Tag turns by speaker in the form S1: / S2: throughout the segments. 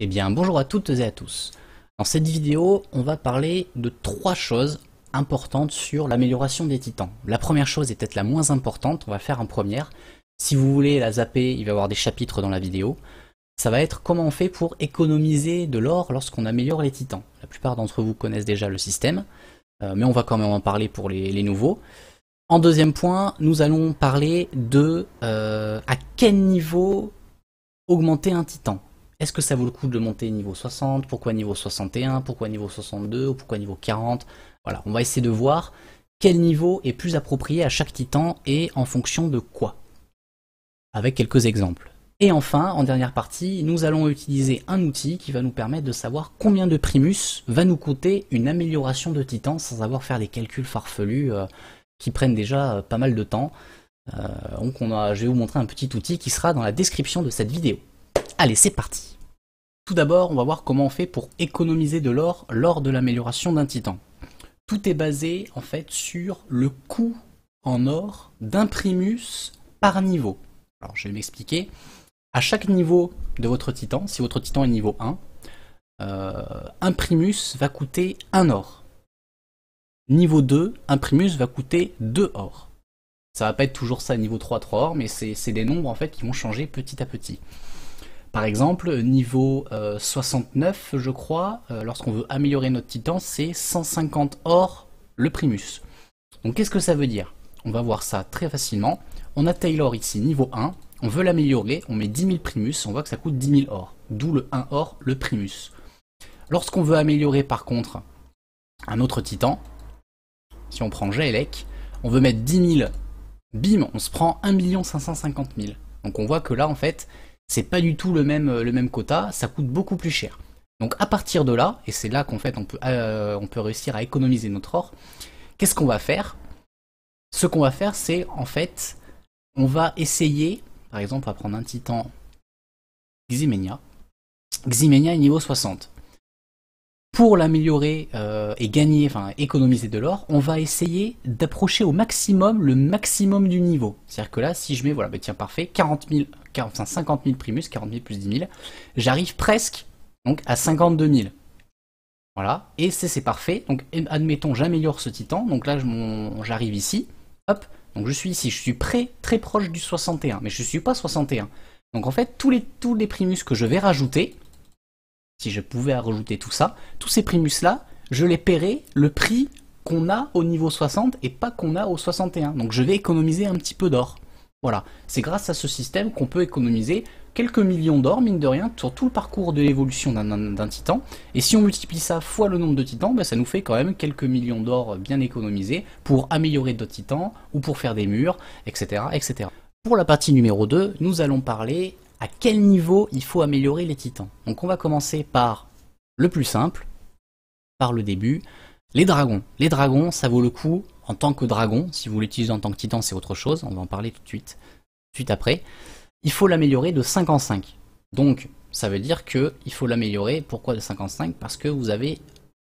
S1: Eh bien, bonjour à toutes et à tous. Dans cette vidéo, on va parler de trois choses importantes sur l'amélioration des titans. La première chose est peut-être la moins importante, on va faire en première. Si vous voulez la zapper, il va y avoir des chapitres dans la vidéo. Ça va être comment on fait pour économiser de l'or lorsqu'on améliore les titans. La plupart d'entre vous connaissent déjà le système, mais on va quand même en parler pour les nouveaux. En deuxième point, nous allons parler de à quel niveau augmenter un titan. Est-ce que ça vaut le coup de monter niveau 60? Pourquoi niveau 61? Pourquoi niveau 62? Ou pourquoi niveau 40? Voilà, on va essayer de voir quel niveau est plus approprié à chaque titan et en fonction de quoi. Avec quelques exemples. Et enfin, en dernière partie, nous allons utiliser un outil qui va nous permettre de savoir combien de primus va nous coûter une amélioration de titan sans avoir faire des calculs farfelus qui prennent déjà pas mal de temps. Donc je vais vous montrer un petit outil qui sera dans la description de cette vidéo. Allez, c'est parti. Tout d'abord, on va voir comment on fait pour économiser de l'or lors de l'amélioration d'un titan. Tout est basé en fait sur le coût en or d'un primus par niveau. Alors je vais m'expliquer. À chaque niveau de votre titan, si votre titan est niveau 1, un primus va coûter 1 or. Niveau 2, un primus va coûter 2 or. Ça va pas être toujours ça niveau 3, 3 or, mais c'est des nombres en fait qui vont changer petit à petit. Par exemple, niveau 69, je crois, lorsqu'on veut améliorer notre titan, c'est 150 or le primus. Donc qu'est-ce que ça veut dire? On va voir ça très facilement. On a Taylor ici, niveau 1, on veut l'améliorer, on met 10 000 primus, on voit que ça coûte 10 000 or, d'où le 1 or, le primus. Lorsqu'on veut améliorer par contre un autre titan, si on prend Jaelek, on veut mettre 10 000, bim, on se prend 1 550 000. Donc on voit que là en fait, c'est pas du tout le même quota, ça coûte beaucoup plus cher. Donc à partir de là, et c'est là qu'en fait on peut réussir à économiser notre or, qu'est-ce qu'on va faire? Ce qu'on va faire, c'est en fait, on va essayer, par exemple on va prendre un titan Ximenia. Ximenia est niveau 60. Pour l'améliorer et gagner, enfin économiser de l'or, on va essayer d'approcher au maximum le maximum du niveau. C'est-à-dire que là, si je mets, voilà, bah tiens, parfait, 50 000 primus, 40 000 plus 10 000, j'arrive presque donc à 52 000. Voilà, et c'est parfait. Donc admettons, j'améliore ce titan, donc là j'arrive ici, hop, donc je suis ici, je suis très proche du 61, mais je ne suis pas 61. Donc en fait, tous les primus que je vais rajouter, si je pouvais rajouter tout ça, tous ces primus-là, je les paierai le prix qu'on a au niveau 60 et pas qu'on a au 61. Donc je vais économiser un petit peu d'or. Voilà, c'est grâce à ce système qu'on peut économiser quelques millions d'or, mine de rien, sur tout le parcours de l'évolution d'un titan. Et si on multiplie ça fois le nombre de titans, bah, ça nous fait quand même quelques millions d'or bien économisés pour améliorer d'autres titans ou pour faire des murs, etc., etc. Pour la partie numéro 2, nous allons parler à quel niveau il faut améliorer les titans. Donc on va commencer par le plus simple, par le début, les dragons. Les dragons, ça vaut le coup en tant que dragon. Si vous l'utilisez en tant que titan, c'est autre chose. On va en parler tout de suite après. Il faut l'améliorer de 5 en 5. Donc ça veut dire qu'il faut l'améliorer. Pourquoi de 5 en 5? Parce que vous avez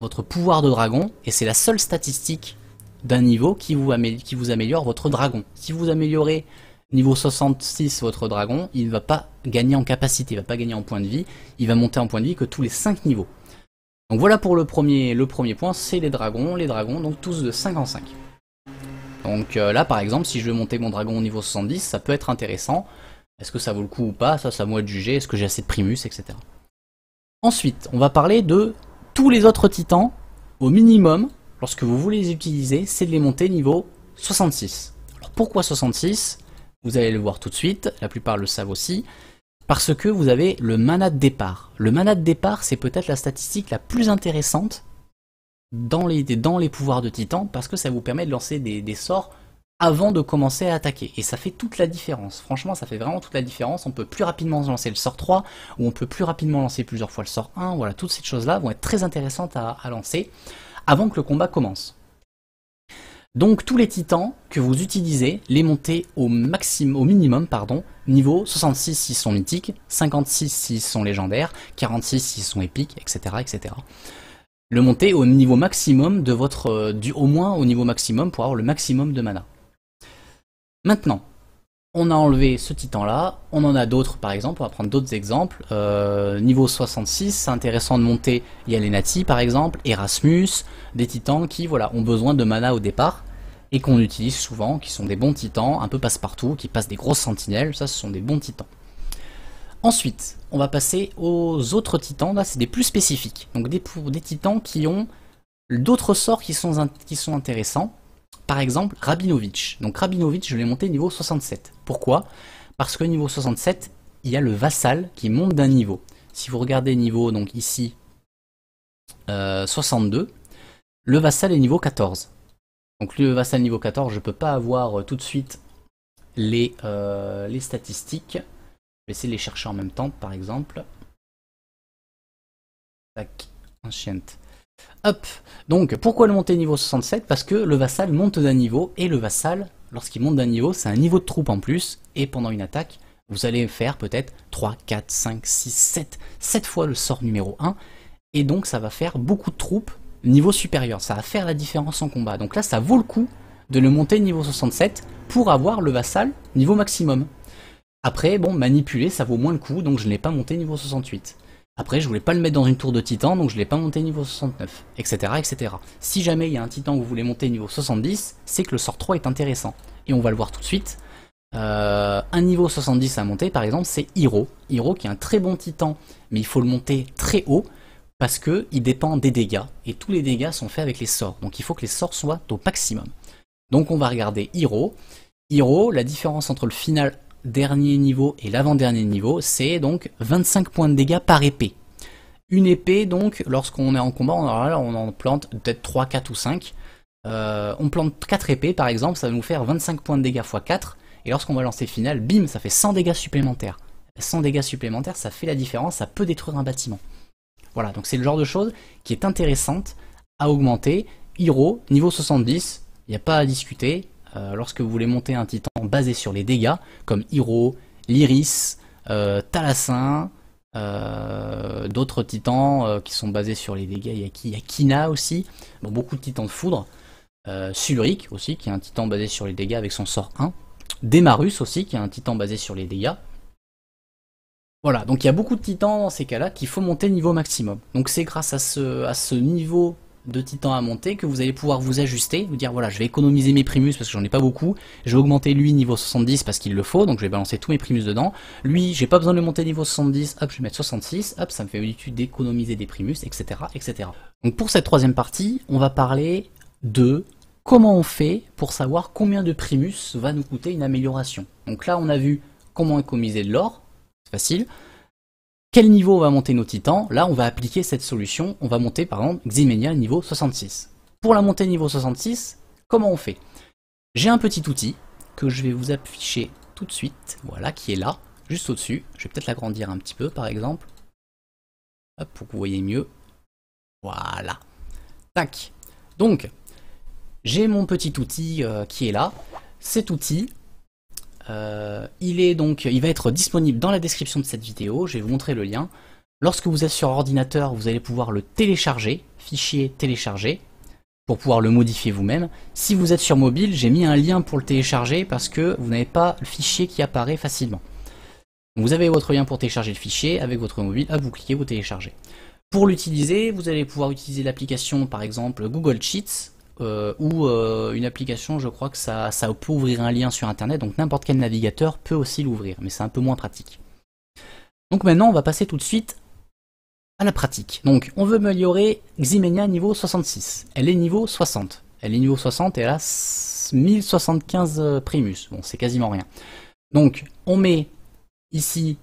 S1: votre pouvoir de dragon et c'est la seule statistique d'un niveau qui vous améliore votre dragon. Si vous améliorez niveau 66 votre dragon, il ne va pas gagner en capacité, il ne va pas gagner en points de vie, il va monter en points de vie que tous les 5 niveaux. Donc voilà pour le premier point, c'est les dragons donc tous de 5 en 5. Donc là par exemple, si je veux monter mon dragon au niveau 70, ça peut être intéressant. Est-ce que ça vaut le coup ou pas? Ça c'est à moi de juger, est-ce que j'ai assez de primus, etc. Ensuite, on va parler de tous les autres titans, au minimum, lorsque vous voulez les utiliser, c'est de les monter niveau 66. Alors pourquoi 66? Vous allez le voir tout de suite, la plupart le savent aussi, parce que vous avez le mana de départ. Le mana de départ, c'est peut-être la statistique la plus intéressante dans les pouvoirs de titan, parce que ça vous permet de lancer des sorts avant de commencer à attaquer. Et ça fait toute la différence. Franchement, ça fait vraiment toute la différence. On peut plus rapidement lancer le sort 3, ou on peut plus rapidement lancer plusieurs fois le sort 1. Voilà, toutes ces choses-là vont être très intéressantes à lancer avant que le combat commence. Donc tous les titans que vous utilisez, les montez au minimum, niveau 66 s'ils sont mythiques, 56 s'ils sont légendaires, 46 s'ils sont épiques, etc., etc. Le monter au niveau maximum de au moins au niveau maximum pour avoir le maximum de mana. Maintenant, On a enlevé ce titan-là, on en a d'autres par exemple, on va prendre d'autres exemples. Niveau 66, c'est intéressant de monter, il y a les Nati par exemple, Erasmus, des titans qui voilà, ont besoin de mana au départ, et qu'on utilise souvent, qui sont des bons titans, un peu passe-partout, qui passent des grosses sentinelles, ça ce sont des bons titans. Ensuite, on va passer aux autres titans, là c'est des plus spécifiques, donc pour des titans qui ont d'autres sorts qui sont intéressants. Par exemple, Rabinovitch. Donc Rabinovitch, je l'ai monté niveau 67. Pourquoi? Parce que niveau 67, il y a le vassal qui monte d'un niveau. Si vous regardez niveau, donc ici, 62, le vassal est niveau 14. Donc le vassal niveau 14, je ne peux pas avoir tout de suite les statistiques. Je vais essayer de les chercher en même temps, par exemple. Tac, Ancient. Hop, donc pourquoi le monter niveau 67? Parce que le vassal monte d'un niveau, et le vassal, lorsqu'il monte d'un niveau, c'est un niveau de troupe en plus, et pendant une attaque, vous allez faire peut-être 3, 4, 5, 6, 7 fois le sort numéro 1, et donc ça va faire beaucoup de troupes niveau supérieur, ça va faire la différence en combat. Donc là, ça vaut le coup de le monter niveau 67 pour avoir le vassal niveau maximum. Après, bon, manipuler, ça vaut moins le coup, donc je ne l'ai pas monté niveau 68. Après, je voulais pas le mettre dans une tour de titan, donc je l'ai pas monté niveau 69, etc., etc. Si jamais il y a un titan que vous voulez monter niveau 70, c'est que le sort 3 est intéressant. Et on va le voir tout de suite. Un niveau 70 à monter, par exemple, c'est Hiro. Hiro qui est un très bon titan, mais il faut le monter très haut, parce que il dépend des dégâts, et tous les dégâts sont faits avec les sorts. Donc il faut que les sorts soient au maximum. Donc on va regarder Hiro. Hiro, la différence entre le final dernier niveau et l'avant-dernier niveau, c'est donc 25 points de dégâts par épée. Une épée, donc, lorsqu'on est en combat, on en plante peut-être 3, 4 ou 5. On plante 4 épées, par exemple, ça va nous faire 25 points de dégâts x 4. Et lorsqu'on va lancer final, bim, ça fait 100 dégâts supplémentaires. 100 dégâts supplémentaires, ça fait la différence, ça peut détruire un bâtiment. Voilà, donc c'est le genre de chose qui est intéressante à augmenter. Hiro, niveau 70, il n'y a pas à discuter. Lorsque vous voulez monter un titan basé sur les dégâts, comme Hiro, Lyris, Thalassin, d'autres titans qui sont basés sur les dégâts, il y a Kina aussi, bon, beaucoup de titans de foudre, Sulric aussi, qui est un titan basé sur les dégâts avec son sort 1, Demarus aussi, qui est un titan basé sur les dégâts. Voilà, donc il y a beaucoup de titans dans ces cas-là qu'il faut monter niveau maximum. Donc c'est grâce à ce niveau de titans à monter que vous allez pouvoir vous ajuster, vous dire voilà, je vais économiser mes primus parce que j'en ai pas beaucoup, je vais augmenter lui niveau 70 parce qu'il le faut, donc je vais balancer tous mes primus dedans. Lui, j'ai pas besoin de le monter niveau 70, hop, je vais mettre 66, hop, ça me fait l'habitude d'économiser des primus, etc., etc. Donc pour cette troisième partie, on va parler de comment on fait pour savoir combien de primus va nous coûter une amélioration. Donc là, on a vu comment économiser de l'or, c'est facile. Quel niveau on va monter nos titans? Là, on va appliquer cette solution. On va monter, par exemple, Ximenia niveau 66. Pour la montée niveau 66, comment on fait? J'ai un petit outil que je vais vous afficher tout de suite, voilà, qui est là, juste au-dessus. Je vais peut-être l'agrandir un petit peu, par exemple. Hop, pour que vous voyez mieux. Voilà. Tac. Donc, j'ai mon petit outil qui est là. Cet outil... il va être disponible dans la description de cette vidéo, je vais vous montrer le lien. Lorsque vous êtes sur ordinateur, vous allez pouvoir le télécharger, fichier télécharger, pour pouvoir le modifier vous-même. Si vous êtes sur mobile, j'ai mis un lien pour le télécharger parce que vous n'avez pas le fichier qui apparaît facilement. Donc vous avez votre lien pour télécharger le fichier, avec votre mobile, hop, vous cliquez, vous téléchargez. Pour l'utiliser, vous allez pouvoir utiliser l'application par exemple Google Sheets, ou une application, je crois que ça peut ouvrir un lien sur internet, donc n'importe quel navigateur peut aussi l'ouvrir, mais c'est un peu moins pratique. Donc maintenant on va passer tout de suite à la pratique. Donc on veut améliorer Ximenia niveau 66, elle est niveau 60, elle est niveau 60 et elle a 1075 primus, bon c'est quasiment rien. Donc on met ici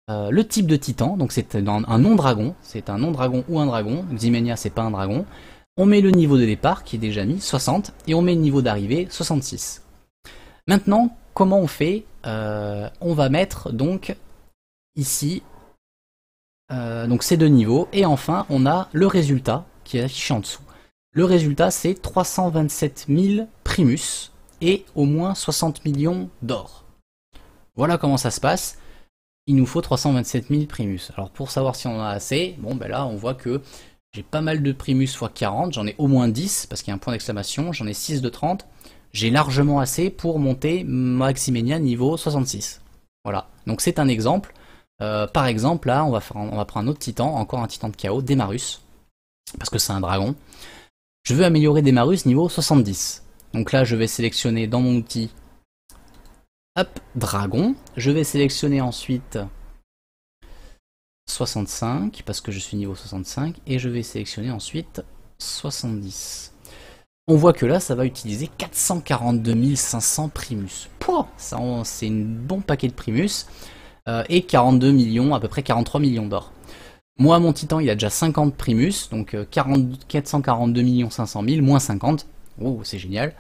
S1: le type de titan, donc c'est un non-dragon, c'est un non-dragon ou un dragon, Ximenia c'est pas un dragon. On met le niveau de départ qui est déjà mis, 60, et on met le niveau d'arrivée, 66. Maintenant, comment on fait? On va mettre donc ici donc ces deux niveaux, et enfin on a le résultat qui est affiché en dessous. Le résultat c'est 327 000 primus et au moins 60 millions d'or. Voilà comment ça se passe. Il nous faut 327 000 primus. Alors pour savoir si on en a assez, bon ben là on voit que j'ai pas mal de primus x 40, j'en ai au moins 10 parce qu'il y a un point d'exclamation, j'en ai 6 de 30, j'ai largement assez pour monter Maximenia niveau 66. Voilà, donc c'est un exemple. Par exemple, là, on va prendre un autre titan, encore un titan de chaos, Demarus, parce que c'est un dragon. Je veux améliorer Demarus niveau 70. Donc là, je vais sélectionner dans mon outil, hop, dragon. Je vais sélectionner ensuite 65, parce que je suis niveau 65, et je vais sélectionner ensuite 70. On voit que là, ça va utiliser 442 500 Primus. Pouah, c'est un bon paquet de Primus. Et 42 millions, à peu près 43 millions d'or. Moi, mon titan, il a déjà 50 Primus, donc 442 500 000, moins 50. Oh, c'est génial.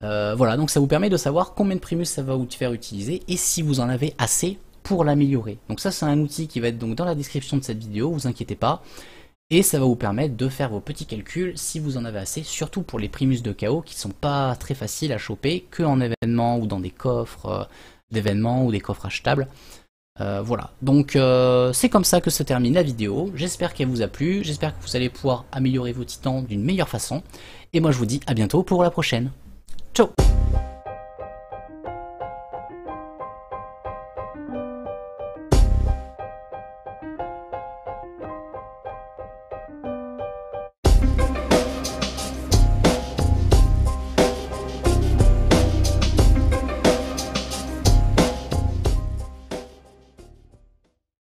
S1: Voilà, donc ça vous permet de savoir combien de Primus ça va vous faire utiliser, et si vous en avez assez pour l'améliorer. Donc ça, c'est un outil qui va être donc dans la description de cette vidéo, vous inquiétez pas. Et ça va vous permettre de faire vos petits calculs si vous en avez assez, surtout pour les Primus de chaos qui sont pas très faciles à choper que en événement ou dans des coffres d'événements ou des coffres achetables. Voilà, donc c'est comme ça que se termine la vidéo. J'espère qu'elle vous a plu, j'espère que vous allez pouvoir améliorer vos titans d'une meilleure façon. Et moi je vous dis à bientôt pour la prochaine. Ciao!